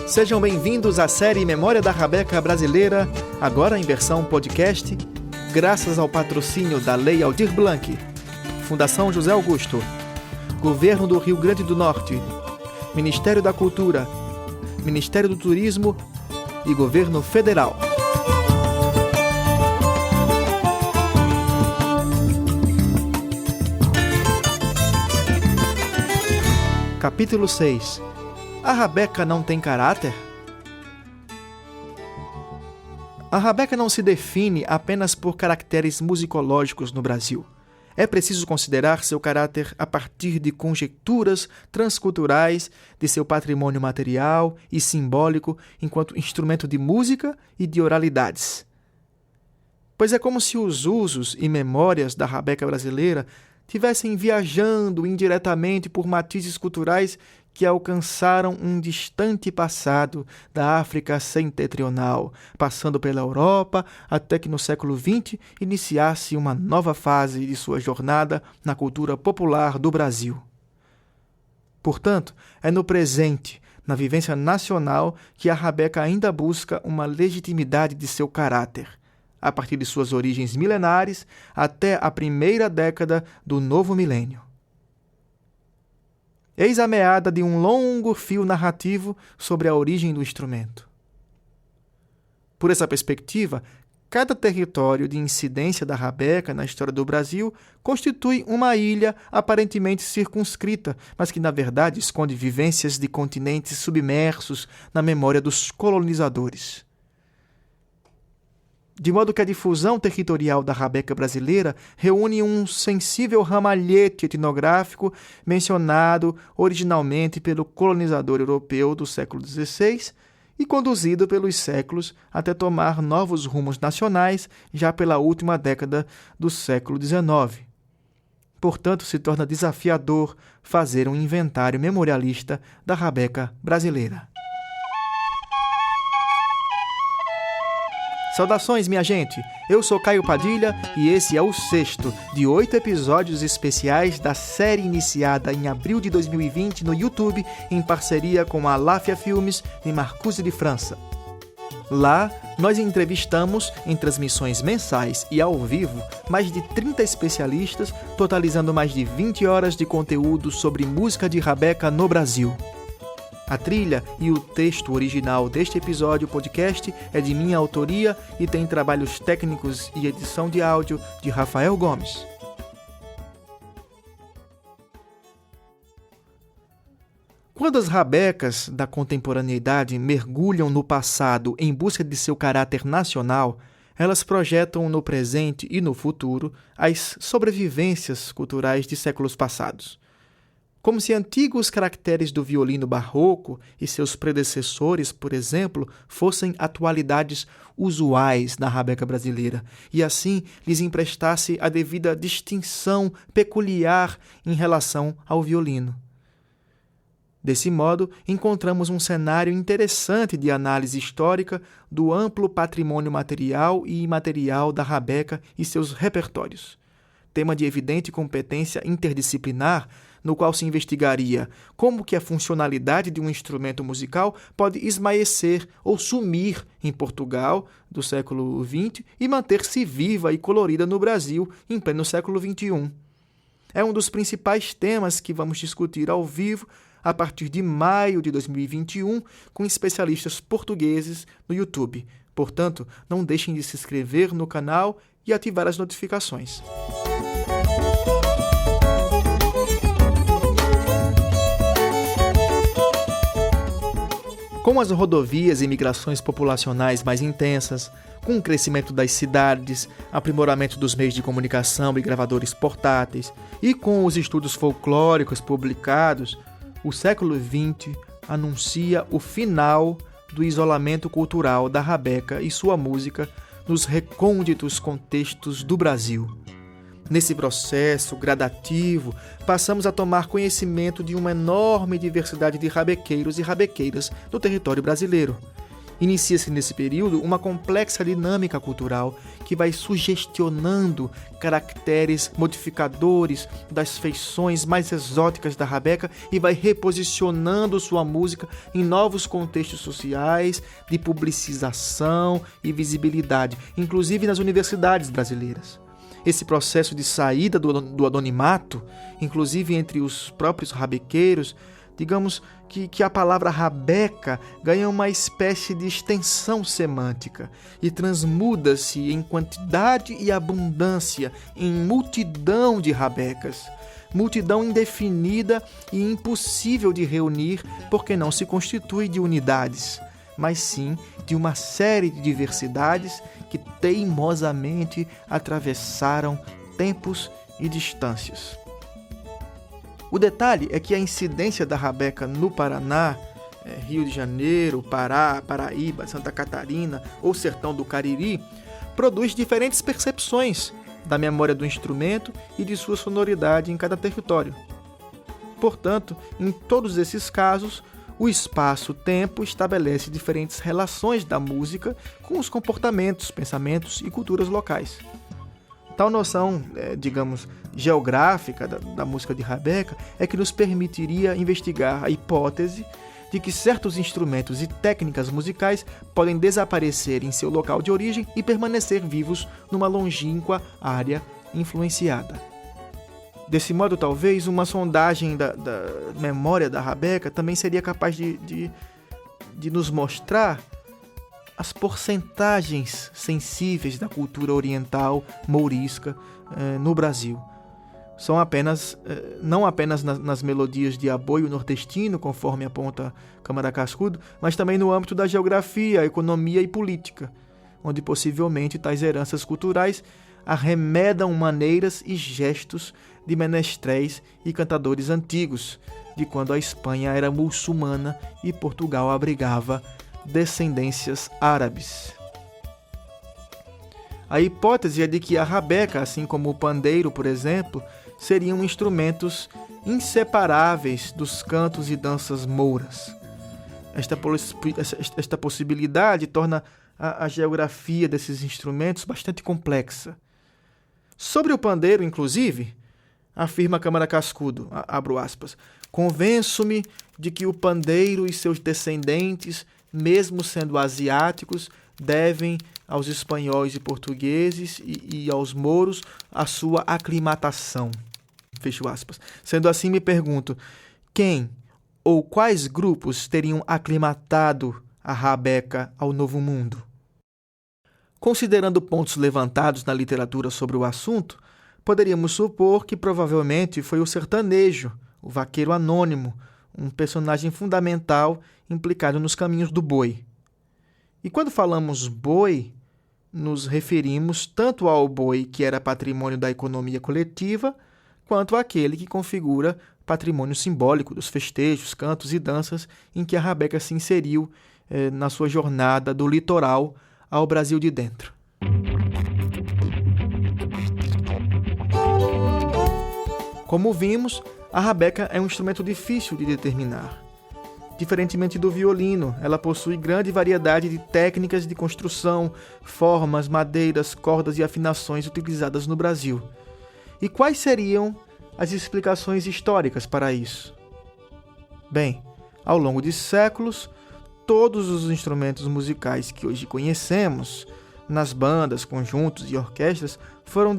Sejam bem-vindos à série Memória da Rabeca Brasileira, agora em versão podcast, graças ao patrocínio da Lei Aldir Blanc, Fundação José Augusto, Governo do Rio Grande do Norte, Ministério da Cultura, Ministério do Turismo e Governo Federal. Capítulo 6. A Rabeca não tem caráter? A Rabeca não se define apenas por caracteres musicológicos no Brasil. É preciso considerar seu caráter a partir de conjecturas transculturais de seu patrimônio material e simbólico enquanto instrumento de música e de oralidades. Pois é como se os usos e memórias da Rabeca brasileira tivessem viajando indiretamente por matizes culturais que alcançaram um distante passado da África setentrional, passando pela Europa, até que no século XX iniciasse uma nova fase de sua jornada na cultura popular do Brasil. Portanto, é no presente, na vivência nacional, que a Rabeca ainda busca uma legitimidade de seu caráter, a partir de suas origens milenares até a primeira década do novo milênio. Eis a meada de um longo fio narrativo sobre a origem do instrumento. Por essa perspectiva, cada território de incidência da Rabeca na história do Brasil constitui uma ilha aparentemente circunscrita, mas que na verdade esconde vivências de continentes submersos na memória dos colonizadores. De modo que a difusão territorial da Rabeca brasileira reúne um sensível ramalhete etnográfico mencionado originalmente pelo colonizador europeu do século XVI e conduzido pelos séculos até tomar novos rumos nacionais já pela última década do século XIX. Portanto, se torna desafiador fazer um inventário memorialista da Rabeca brasileira. Saudações, minha gente! Eu sou Caio Padilha e esse é o 6º de 8 episódios especiais da série iniciada em abril de 2020 no YouTube em parceria com a Lafia Filmes de Marcoussis de França. Lá, nós entrevistamos, em transmissões mensais e ao vivo, mais de 30 especialistas, totalizando mais de 20 horas de conteúdo sobre música de Rabeca no Brasil. A trilha e o texto original deste episódio podcast é de minha autoria e tem trabalhos técnicos e edição de áudio de Rafael Gomes. Quando as rabecas da contemporaneidade mergulham no passado em busca de seu caráter nacional, elas projetam no presente e no futuro as sobrevivências culturais de séculos passados. Como se antigos caracteres do violino barroco e seus predecessores, por exemplo, fossem atualidades usuais na Rabeca brasileira, e assim lhes emprestasse a devida distinção peculiar em relação ao violino. Desse modo, encontramos um cenário interessante de análise histórica do amplo patrimônio material e imaterial da Rabeca e seus repertórios. Tema de evidente competência interdisciplinar, no qual se investigaria como que a funcionalidade de um instrumento musical pode esmaecer ou sumir em Portugal do século XX e manter-se viva e colorida no Brasil em pleno século XXI. É um dos principais temas que vamos discutir ao vivo a partir de maio de 2021 com especialistas portugueses no YouTube. Portanto, não deixem de se inscrever no canal e ativar as notificações. Com as rodovias e migrações populacionais mais intensas, com o crescimento das cidades, aprimoramento dos meios de comunicação e gravadores portáteis, e com os estudos folclóricos publicados, o século XX anuncia o final do isolamento cultural da Rabeca e sua música nos recônditos contextos do Brasil. Nesse processo gradativo, passamos a tomar conhecimento de uma enorme diversidade de rabequeiros e rabequeiras no território brasileiro. Inicia-se nesse período uma complexa dinâmica cultural que vai sugestionando caracteres modificadores das feições mais exóticas da rabeca e vai reposicionando sua música em novos contextos sociais, de publicização e visibilidade, inclusive nas universidades brasileiras. Esse processo de saída do anonimato, inclusive entre os próprios rabequeiros, digamos que a palavra rabeca ganha uma espécie de extensão semântica e transmuda-se em quantidade e abundância em multidão de rabecas. Multidão indefinida e impossível de reunir porque não se constitui de unidades, mas sim de uma série de diversidades que teimosamente atravessaram tempos e distâncias. O detalhe é que a incidência da rabeca no Paraná, Rio de Janeiro, Pará, Paraíba, Santa Catarina ou Sertão do Cariri, produz diferentes percepções da memória do instrumento e de sua sonoridade em cada território. Portanto, em todos esses casos, o espaço-tempo estabelece diferentes relações da música com os comportamentos, pensamentos e culturas locais. Tal noção, geográfica da música de rabeca é que nos permitiria investigar a hipótese de que certos instrumentos e técnicas musicais podem desaparecer em seu local de origem e permanecer vivos numa longínqua área influenciada. Desse modo, talvez, uma sondagem da memória da rabeca também seria capaz de nos mostrar as porcentagens sensíveis da cultura oriental mourisca no Brasil. São não apenas nas melodias de aboio nordestino, conforme aponta Câmara Cascudo, mas também no âmbito da geografia, economia e política, onde possivelmente tais heranças culturais arremedam maneiras e gestos de menestréis e cantadores antigos, de quando a Espanha era muçulmana e Portugal abrigava descendências árabes. A hipótese é de que a rabeca, assim como o pandeiro, por exemplo, seriam instrumentos inseparáveis dos cantos e danças mouras. Esta possibilidade torna a geografia desses instrumentos bastante complexa. Sobre o pandeiro, inclusive, afirma a Câmara Cascudo, abro aspas, convenço-me de que o pandeiro e seus descendentes, mesmo sendo asiáticos, devem aos espanhóis e portugueses e aos mouros a sua aclimatação. Fecho aspas. Sendo assim, me pergunto, quem ou quais grupos teriam aclimatado a rabeca ao Novo Mundo? Considerando pontos levantados na literatura sobre o assunto, poderíamos supor que provavelmente foi o sertanejo, o vaqueiro anônimo, um personagem fundamental implicado nos caminhos do boi. E quando falamos boi, nos referimos tanto ao boi que era patrimônio da economia coletiva, quanto àquele que configura patrimônio simbólico dos festejos, cantos e danças em que a rabeca se inseriu na sua jornada do litoral ao Brasil de dentro. Como vimos, a rabeca é um instrumento difícil de determinar. Diferentemente do violino, ela possui grande variedade de técnicas de construção, formas, madeiras, cordas e afinações utilizadas no Brasil. E quais seriam as explicações históricas para isso? Bem, ao longo de séculos, todos os instrumentos musicais que hoje conhecemos, nas bandas, conjuntos e orquestras, foram,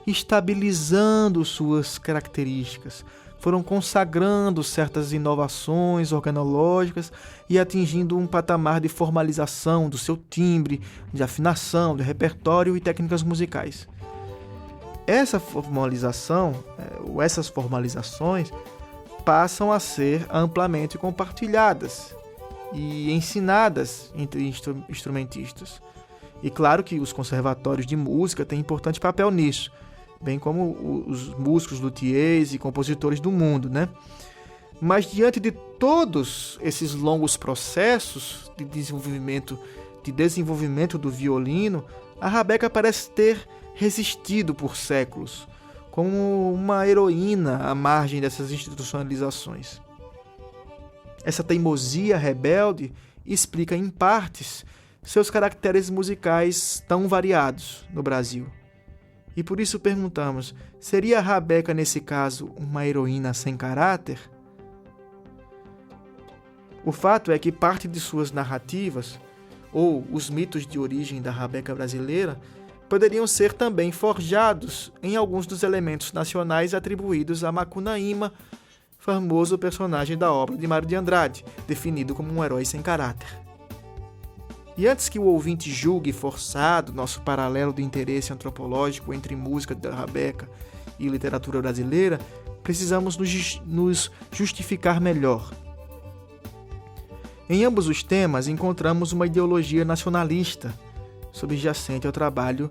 estabilizando suas características, foram consagrando certas inovações organológicas e atingindo um patamar de formalização do seu timbre, de afinação, de repertório e técnicas musicais. Essa formalização, ou essas formalizações, passam a ser amplamente compartilhadas e ensinadas entre instrumentistas. E claro que os conservatórios de música têm importante papel nisso, bem como os músicos, luthiers e compositores do mundo, né? Mas diante de todos esses longos processos de desenvolvimento do violino, a rabeca parece ter resistido por séculos, como uma heroína à margem dessas institucionalizações. Essa teimosia rebelde explica em partes seus caracteres musicais tão variados no Brasil. E por isso perguntamos, seria a Rabeca, nesse caso, uma heroína sem caráter? O fato é que parte de suas narrativas, ou os mitos de origem da Rabeca brasileira, poderiam ser também forjados em alguns dos elementos nacionais atribuídos a Macunaíma, famoso personagem da obra de Mário de Andrade, definido como um herói sem caráter. E antes que o ouvinte julgue forçado nosso paralelo de interesse antropológico entre música da Rabeca e literatura brasileira, precisamos nos justificar melhor. Em ambos os temas encontramos uma ideologia nacionalista, subjacente ao trabalho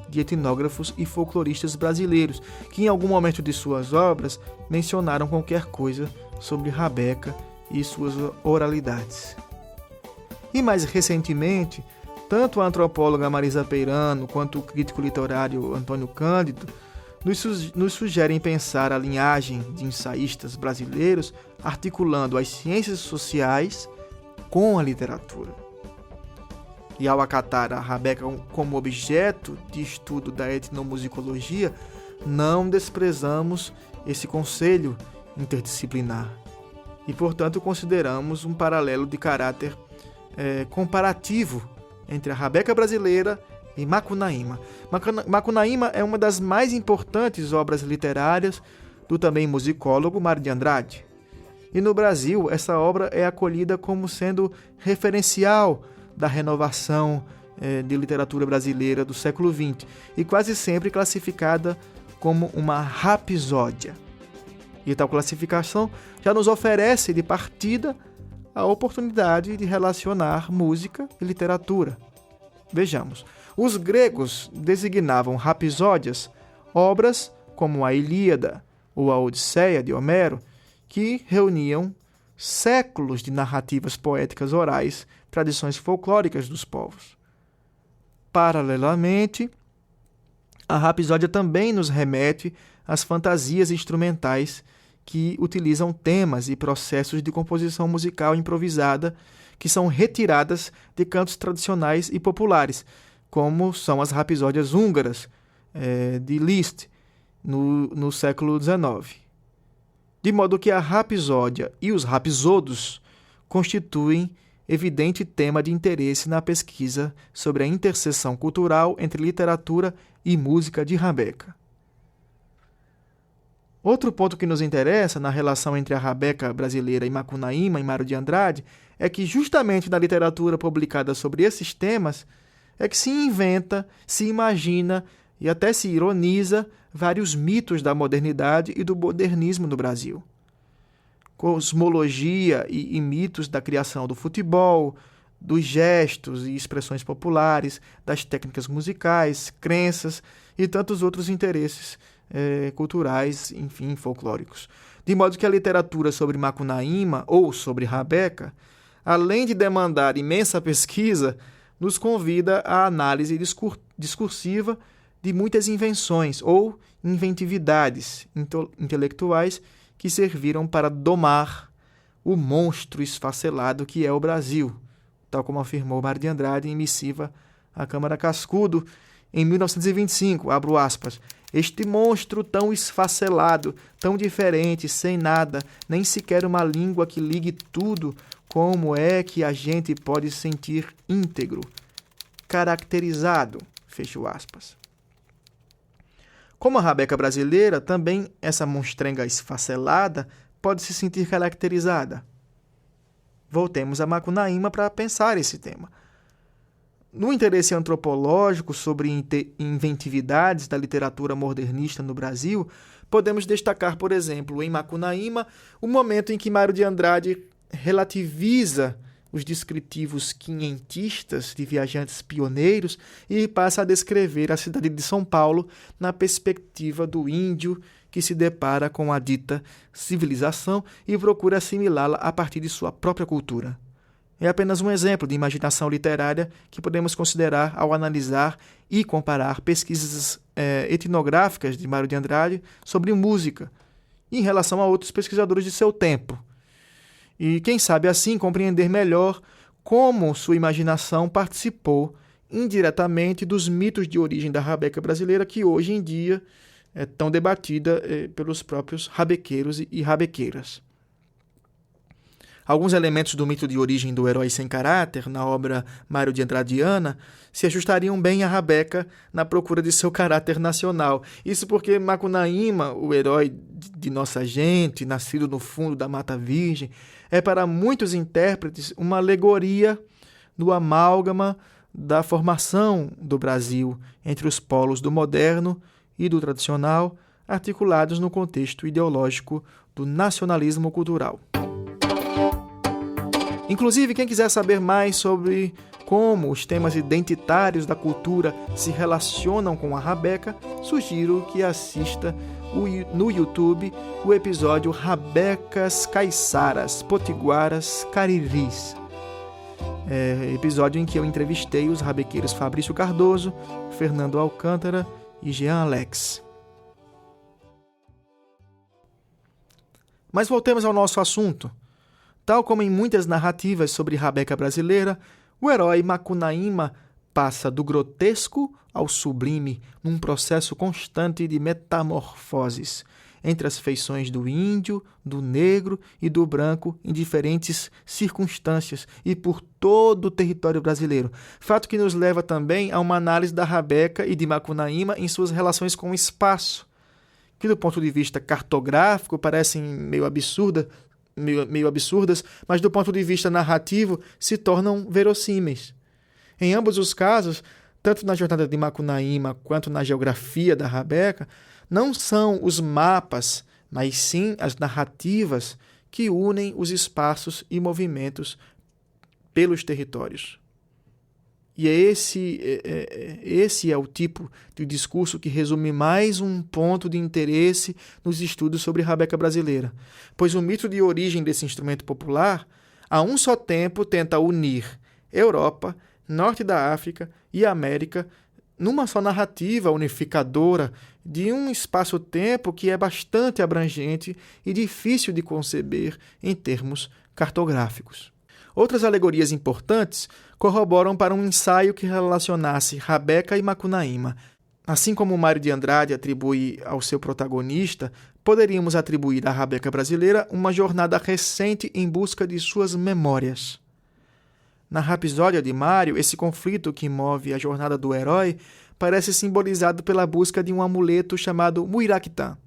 de etnógrafos e folcloristas brasileiros, que em algum momento de suas obras mencionaram qualquer coisa sobre Rabeca e suas oralidades. E mais recentemente, tanto a antropóloga Marisa Peirano quanto o crítico literário Antônio Cândido nos sugerem pensar a linhagem de ensaístas brasileiros articulando as ciências sociais com a literatura. E ao acatar a Rabeca como objeto de estudo da etnomusicologia, não desprezamos esse conselho interdisciplinar e, portanto, consideramos um paralelo de caráter comparativo entre a Rabeca brasileira e Macunaíma. Macunaíma é uma das mais importantes obras literárias do também musicólogo Mário de Andrade. E no Brasil, essa obra é acolhida como sendo referencial da renovação de literatura brasileira do século XX e quase sempre classificada como uma rapsódia. E tal classificação já nos oferece de partida a oportunidade de relacionar música e literatura. Vejamos, os gregos designavam rapsódias obras como a Ilíada ou a Odisseia de Homero, que reuniam séculos de narrativas poéticas orais, tradições folclóricas dos povos. Paralelamente, a rapsódia também nos remete às fantasias instrumentais que utilizam temas e processos de composição musical improvisada que são retiradas de cantos tradicionais e populares, como são as rapsódias húngaras de Liszt no século XIX. De modo que a rapsódia e os rapsodos constituem evidente tema de interesse na pesquisa sobre a interseção cultural entre literatura e música de Rabeca. Outro ponto que nos interessa na relação entre a Rabeca brasileira e Macunaíma, em Mário de Andrade, é que justamente na literatura publicada sobre esses temas é que se inventa, se imagina e até se ironiza vários mitos da modernidade e do modernismo no Brasil. Cosmologia e mitos da criação do futebol, dos gestos e expressões populares, das técnicas musicais, crenças e tantos outros interesses culturais, enfim, folclóricos. De modo que a literatura sobre Macunaíma ou sobre Rabeca, além de demandar imensa pesquisa, nos convida à análise discursiva de muitas invenções ou inventividades intelectuais que serviram para domar o monstro esfacelado que é o Brasil, tal como afirmou Mário de Andrade em missiva à Câmara Cascudo em 1925, abro aspas, este monstro tão esfacelado, tão diferente, sem nada, nem sequer uma língua que ligue tudo, como é que a gente pode sentir íntegro, caracterizado, fecho aspas. Como a Rabeca brasileira, também essa monstrenga esfacelada pode se sentir caracterizada. Voltemos a Macunaíma para pensar esse tema. No interesse antropológico sobre inventividades da literatura modernista no Brasil, podemos destacar, por exemplo, em Macunaíma, o momento em que Mário de Andrade relativiza os descritivos quinhentistas de viajantes pioneiros e passa a descrever a cidade de São Paulo na perspectiva do índio que se depara com a dita civilização e procura assimilá-la a partir de sua própria cultura. É apenas um exemplo de imaginação literária que podemos considerar ao analisar e comparar pesquisas etnográficas de Mário de Andrade sobre música em relação a outros pesquisadores de seu tempo. E, quem sabe assim, compreender melhor como sua imaginação participou indiretamente dos mitos de origem da rabeca brasileira, que hoje em dia é tão debatida pelos próprios rabequeiros e rabequeiras. Alguns elementos do mito de origem do herói sem caráter, na obra Mário de Andradiana, se ajustariam bem à rabeca na procura de seu caráter nacional. Isso porque Macunaíma, o herói de nossa gente, nascido no fundo da Mata Virgem, é para muitos intérpretes uma alegoria do amálgama da formação do Brasil entre os polos do moderno e do tradicional, articulados no contexto ideológico do nacionalismo cultural. Inclusive, quem quiser saber mais sobre como os temas identitários da cultura se relacionam com a rabeca, sugiro que assista no YouTube o episódio Rabecas Caiçaras, Potiguaras, Cariris. Episódio em que eu entrevistei os rabequeiros Fabrício Cardoso, Fernando Alcântara e Jean Alex. Mas voltemos ao nosso assunto. Tal como em muitas narrativas sobre rabeca brasileira, o herói Macunaíma passa do grotesco ao sublime num processo constante de metamorfoses entre as feições do índio, do negro e do branco em diferentes circunstâncias e por todo o território brasileiro. Fato que nos leva também a uma análise da rabeca e de Macunaíma em suas relações com o espaço, que do ponto de vista cartográfico parecem meio absurdas, mas do ponto de vista narrativo se tornam verossímeis. Em ambos os casos, tanto na jornada de Macunaíma quanto na geografia da rabeca, não são os mapas, mas sim as narrativas que unem os espaços e movimentos pelos territórios. E esse é o tipo de discurso que resume mais um ponto de interesse nos estudos sobre rabeca brasileira, pois o mito de origem desse instrumento popular, a um só tempo, tenta unir Europa, Norte da África e América numa só narrativa unificadora de um espaço-tempo que é bastante abrangente e difícil de conceber em termos cartográficos. Outras alegorias importantes corroboram para um ensaio que relacionasse rabeca e Macunaíma. Assim como Mário de Andrade atribui ao seu protagonista, poderíamos atribuir à rabeca brasileira uma jornada recente em busca de suas memórias. Na Rapsódia de Mário, esse conflito que move a jornada do herói parece simbolizado pela busca de um amuleto chamado Muiractã.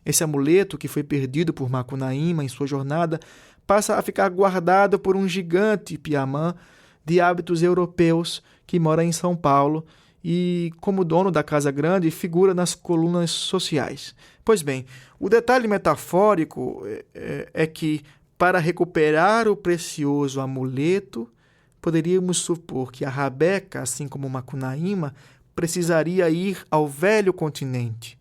Esse amuleto, que foi perdido por Macunaíma em sua jornada, passa a ficar guardado por um gigante piamã de hábitos europeus que mora em São Paulo e, como dono da Casa Grande, figura nas colunas sociais. Pois bem, o detalhe metafórico é que, para recuperar o precioso amuleto, poderíamos supor que a rabeca, assim como Macunaíma, precisaria ir ao velho continente,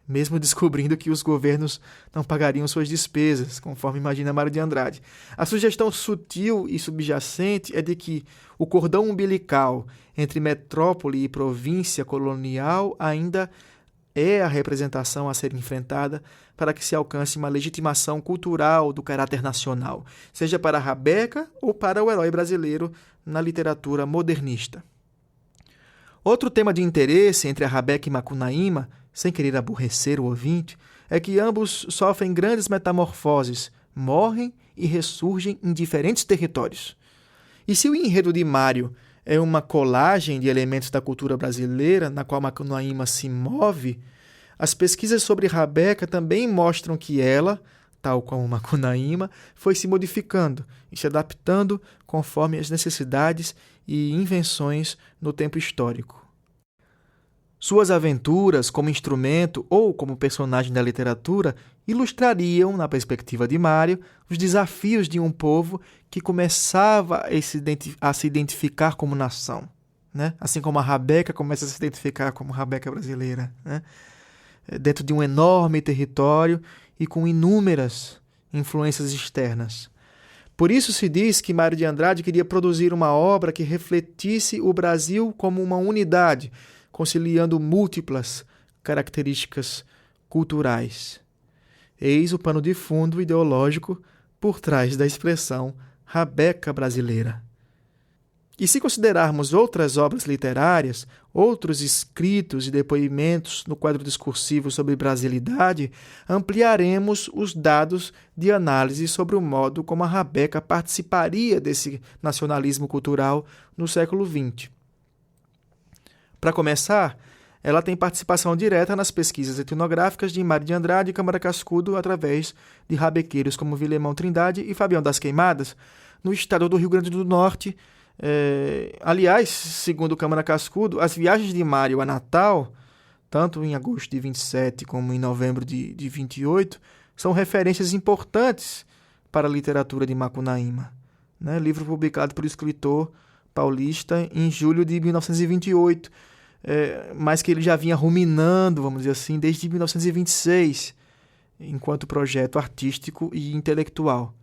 mesmo descobrindo que os governos não pagariam suas despesas, conforme imagina Mário de Andrade. A sugestão sutil e subjacente é de que o cordão umbilical entre metrópole e província colonial ainda é a representação a ser enfrentada para que se alcance uma legitimação cultural do caráter nacional, seja para a rabeca ou para o herói brasileiro na literatura modernista. Outro tema de interesse entre a rabeca e Macunaíma, sem querer aborrecer o ouvinte, é que ambos sofrem grandes metamorfoses, morrem e ressurgem em diferentes territórios. E se o enredo de Mário é uma colagem de elementos da cultura brasileira na qual Macunaíma se move, as pesquisas sobre rabeca também mostram que ela, tal como Macunaíma, foi se modificando e se adaptando conforme as necessidades e invenções no tempo histórico. Suas aventuras como instrumento ou como personagem da literatura ilustrariam, na perspectiva de Mário, os desafios de um povo que começava a se identificar como nação, né? Assim como a rabeca começa a se identificar como rabeca brasileira, né? Dentro de um enorme território e com inúmeras influências externas. Por isso se diz que Mário de Andrade queria produzir uma obra que refletisse o Brasil como uma unidade, conciliando múltiplas características culturais. Eis o pano de fundo ideológico por trás da expressão Rabeca brasileira. E se considerarmos outras obras literárias, outros escritos e depoimentos no quadro discursivo sobre brasilidade, ampliaremos os dados de análise sobre o modo como a rabeca participaria desse nacionalismo cultural no século XX. Para começar, ela tem participação direta nas pesquisas etnográficas de Mário de Andrade e Câmara Cascudo através de rabequeiros como Vilemão Trindade e Fabião das Queimadas, no estado do Rio Grande do Norte. Aliás, segundo Câmara Cascudo, as viagens de Mário a Natal, tanto em agosto de 27 como em novembro de 28, são referências importantes para a literatura de Macunaíma. Livro publicado por escritor paulista em julho de 1928, mas que ele já vinha ruminando, vamos dizer assim, desde 1926, enquanto projeto artístico e intelectual.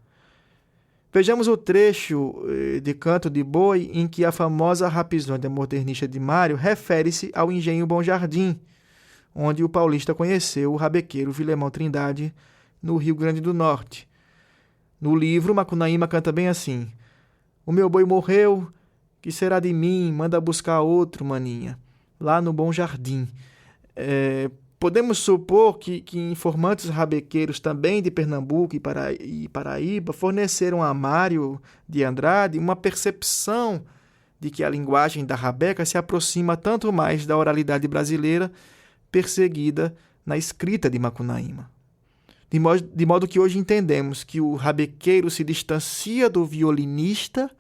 Vejamos o trecho de Canto de Boi em que a famosa rapisônia modernista de Mário refere-se ao engenho Bom Jardim, onde o paulista conheceu o rabequeiro Vilemão Trindade, no Rio Grande do Norte. No livro, Macunaíma canta bem assim: "O meu boi morreu, que será de mim? Manda buscar outro, maninha, lá no Bom Jardim." Podemos supor que informantes rabequeiros também de Pernambuco e Paraíba forneceram a Mário de Andrade uma percepção de que a linguagem da rabeca se aproxima tanto mais da oralidade brasileira perseguida na escrita de Macunaíma. De modo que hoje entendemos que o rabequeiro se distancia do violinista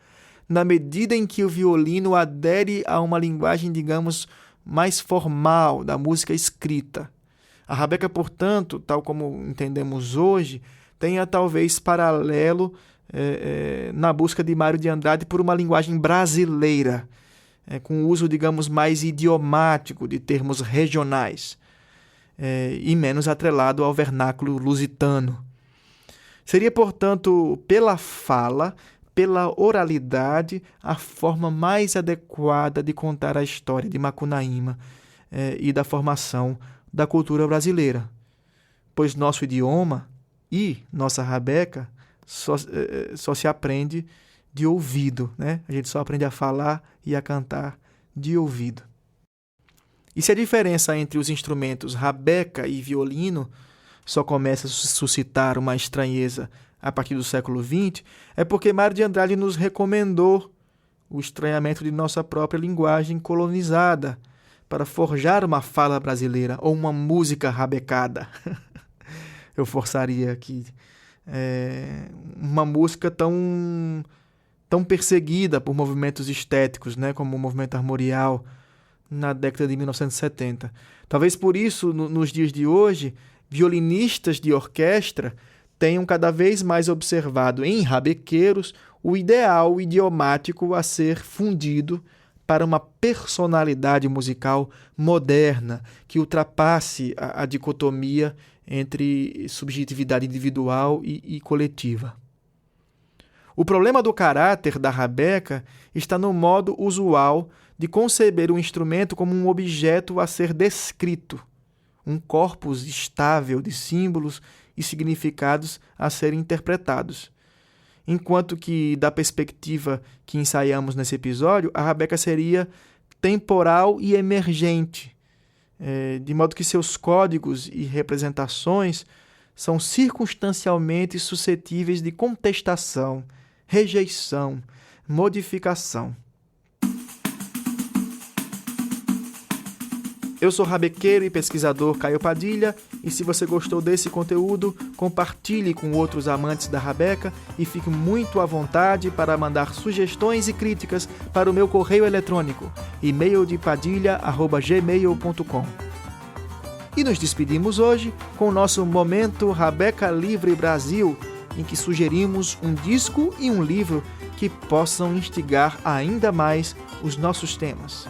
na medida em que o violino adere a uma linguagem, digamos, mais formal da música escrita. A rabeca, portanto, tal como entendemos hoje, tenha talvez paralelo na busca de Mário de Andrade por uma linguagem brasileira, com o uso, digamos, mais idiomático de termos regionais, e menos atrelado ao vernáculo lusitano. Seria, portanto, pela fala, pela oralidade, a forma mais adequada de contar a história de Macunaíma e da formação da cultura brasileira, pois nosso idioma e nossa rabeca só se aprende de ouvido, A gente só aprende a falar e a cantar de ouvido. E se a diferença entre os instrumentos rabeca e violino só começa a suscitar uma estranheza a partir do século XX, é porque Mário de Andrade nos recomendou o estranhamento de nossa própria linguagem colonizada para forjar uma fala brasileira ou uma música rabecada. Eu forçaria aqui. Uma música tão perseguida por movimentos estéticos, como o movimento armorial na década de 1970. Talvez por isso, nos dias de hoje, violinistas de orquestra tenham cada vez mais observado em rabequeiros o ideal idiomático a ser fundido para uma personalidade musical moderna que ultrapasse a dicotomia entre subjetividade individual e coletiva. O problema do caráter da rabeca está no modo usual de conceber o instrumento como um objeto a ser descrito, um corpus estável de símbolos e significados a serem interpretados. Enquanto que, da perspectiva que ensaiamos nesse episódio, a rabeca seria temporal e emergente, de modo que seus códigos e representações são circunstancialmente suscetíveis de contestação, rejeição, modificação. Eu sou rabequeiro e pesquisador Caio Padilha, e se você gostou desse conteúdo, compartilhe com outros amantes da rabeca e fique muito à vontade para mandar sugestões e críticas para o meu correio eletrônico, e-maildepadilha@gmail.com. E nos despedimos hoje com o nosso Momento Rabeca Livre Brasil, em que sugerimos um disco e um livro que possam instigar ainda mais os nossos temas.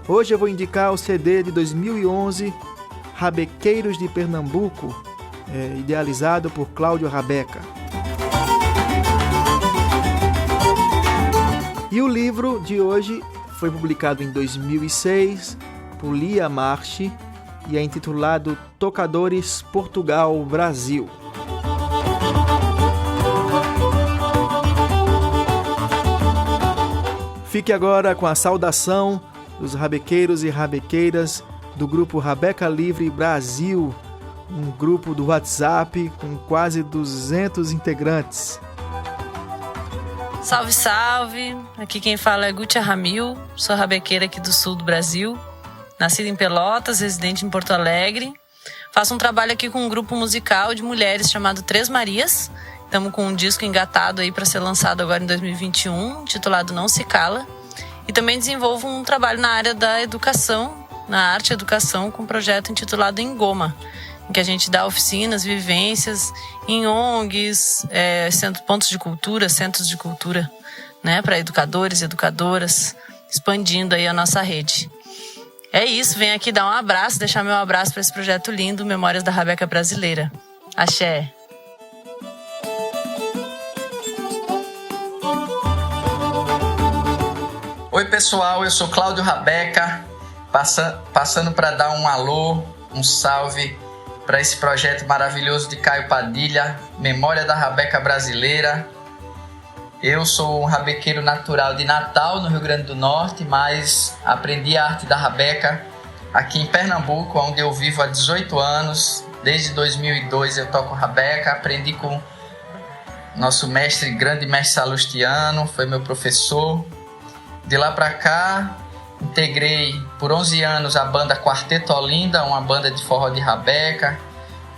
Hoje eu vou indicar o CD de 2011, Rabequeiros de Pernambuco, idealizado por Cláudio Rabeca. E o livro de hoje foi publicado em 2006 por Lia Marchi e é intitulado Tocadores Portugal Brasil. Fique agora com a saudação dos rabequeiros e rabequeiras do grupo Rabeca Livre Brasil, um grupo do WhatsApp com quase 200 integrantes. Salve, salve! Aqui quem fala é Gutia Ramil, sou rabequeira aqui do sul do Brasil, nascida em Pelotas, residente em Porto Alegre. Faço um trabalho aqui com um grupo musical de mulheres chamado Três Marias. Estamos com um disco engatado aí para ser lançado agora em 2021, titulado Não Se Cala. E também desenvolvo um trabalho na área da educação, na arte e educação, com um projeto intitulado Engoma, em que a gente dá oficinas, vivências em ONGs, pontos de cultura, centros de cultura, né, para educadores e educadoras, expandindo aí a nossa rede. É isso, venho aqui dar um abraço, deixar meu abraço para esse projeto lindo, Memórias da Rabeca Brasileira. Axé! Oi pessoal, eu sou Cláudio Rabeca, passando para dar um alô, um salve para esse projeto maravilhoso de Caio Padilha, Memória da Rabeca Brasileira. Eu sou um rabequeiro natural de Natal, no Rio Grande do Norte, mas aprendi a arte da rabeca aqui em Pernambuco, onde eu vivo há 18 anos. Desde 2002 eu toco rabeca, aprendi com nosso grande mestre Salustiano, foi meu professor. De lá para cá, integrei por 11 anos a banda Quarteto Olinda, uma banda de forró de rabeca,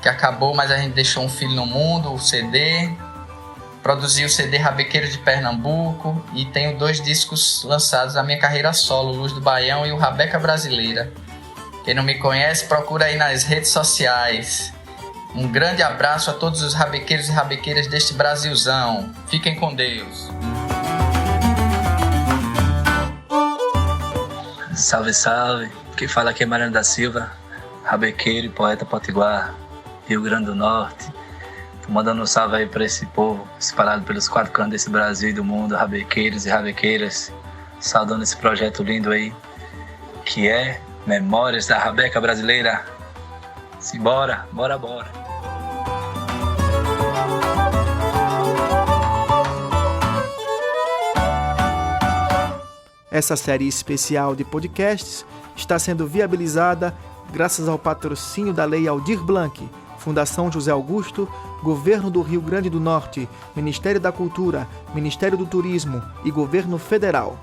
que acabou, mas a gente deixou um filho no mundo, o CD. Produzi o CD Rabequeiro de Pernambuco e tenho 2 discos lançados na minha carreira solo, Luz do Baião e o Rabeca Brasileira. Quem não me conhece, procura aí nas redes sociais. Um grande abraço a todos os rabequeiros e rabequeiras deste Brasilzão. Fiquem com Deus. Salve, salve! Quem fala aqui é Mariano da Silva, rabequeiro e poeta potiguar, Rio Grande do Norte. Tô mandando um salve aí para esse povo espalhado pelos 4 cantos desse Brasil e do mundo, rabequeiros e rabequeiras, saudando esse projeto lindo aí, que é Memórias da Rabeca Brasileira. Simbora, bora, bora! Essa série especial de podcasts está sendo viabilizada graças ao patrocínio da Lei Aldir Blanc, Fundação José Augusto, Governo do Rio Grande do Norte, Ministério da Cultura, Ministério do Turismo e Governo Federal.